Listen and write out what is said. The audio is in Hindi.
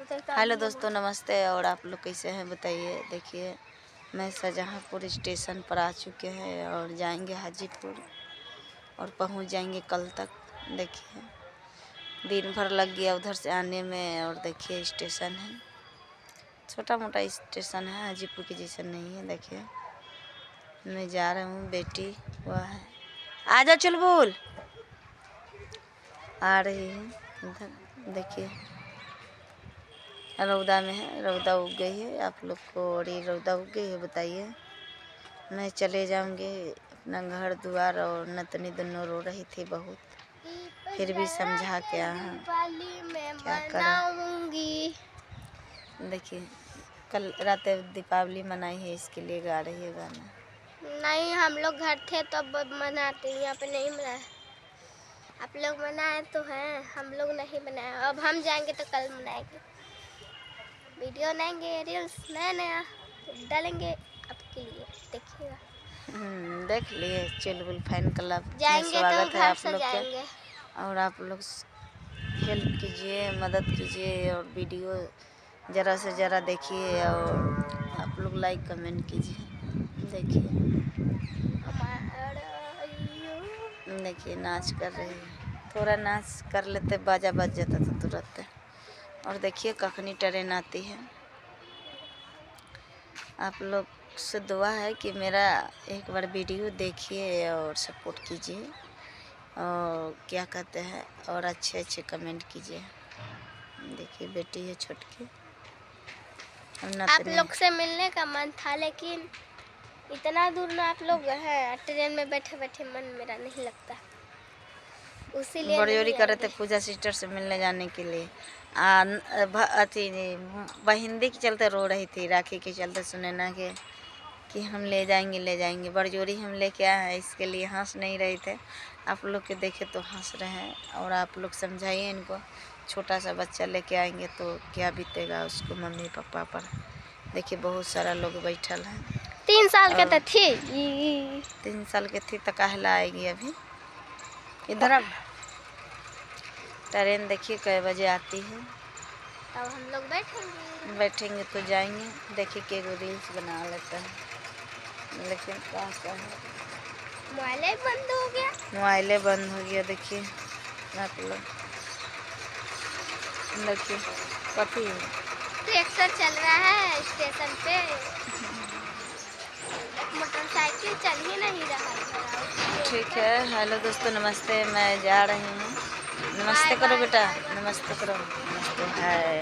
हेलो दोस्तों, नमस्ते। और आप लोग कैसे हैं बताइए। देखिए, मैं शाहजहाँपुर स्टेशन पर आ चुके हैं और जाएंगे हाजीपुर और पहुंच जाएंगे कल तक। देखिए, दिन भर लग गया उधर से आने में। और देखिए, स्टेशन है, छोटा मोटा स्टेशन है, हाजीपुर के जैसा नहीं है। देखिए, मैं जा रहा हूँ, बेटी वह है, आजा चुलबुल आ रही है इधर। देखिए, रौदा में है, रौदा उग गई है। आप लोग को और ये रौदा उग गई है बताइए। मैं चले जाऊंगी अपना घर द्वार, और नतनी दोनों रो रही थी बहुत, फिर भी समझा के क्या कराऊंगी। देखिए, कल रात दीपावली मनाई है, इसके लिए गा रही है गाना। नहीं, हम लोग घर थे तब मनाते, यहाँ पे नहीं मनाए। आप लोग मनाए तो हैं, हम लोग नहीं मनाए। अब हम जाएंगे तो कल मनाएंगे, वीडियो बनाएंगे, रील्स नया नया डालेंगे आपके लिए, देखिएगा। देख लिए चुलबुल फैन क्लब में जाएंगे स्वागत तो है घर आप से लोग के। जाएंगे। और आप लोग हेल्प कीजिए, मदद कीजिए, और वीडियो ज़रा से ज़रा देखिए, और आप लोग लाइक कमेंट कीजिए। देखिए नाच कर रही है, थोड़ा नाच कर लेते बाजा बज जाता था तुरंत। और देखिए कखनी ट्रेन आती है। आप लोग से दुआ है कि मेरा एक बार वीडियो देखिए और सपोर्ट कीजिए, और क्या कहते हैं, और अच्छे अच्छे कमेंट कीजिए। देखिए, बेटी है छोटकी। आप लोग से मिलने का मन था, लेकिन इतना दूर ना आप लोग हैं, ट्रेन में बैठे बैठे मन मेरा नहीं लगता, उसीलिए बड़जोरी कर रहे थे पूजा सिस्टर से मिलने जाने के लिए। हिंदी के चलते रो रही थी, राखी के चलते सुनैना के कि हम ले जाएंगे। बड़जोरी हम लेके आए हैं, इसके लिए हंस नहीं रहे थे। आप लोग के देखे तो हंस रहे हैं। और आप लोग समझाइए इनको, छोटा सा बच्चा लेके आएंगे तो क्या बीतेगा उसको मम्मी पापा पर। देखिए, बहुत सारा लोग बैठल है। 3 साल के तो थी। 3 साल के थी तो कहला आएगी अभी। इधर ट्रेन देखिए कै बजे आती है, तब हम लोग बैठेंगे तो जाएंगे। देखिए कि एगो रील्स बना लेता है, लेकिन कैसा है, मोबाइले बंद हो गया। देखिए आप लोग, देखिए कथी ट्रैक्टर चल रहा है स्टेशन पे, मोटरसाइकिल चल ही नहीं रहा। ठीक है। हेलो दोस्तों, नमस्ते। मैं जा रही हूँ। नमस्ते करो बेटा, नमस्ते करो। नमस्ते है।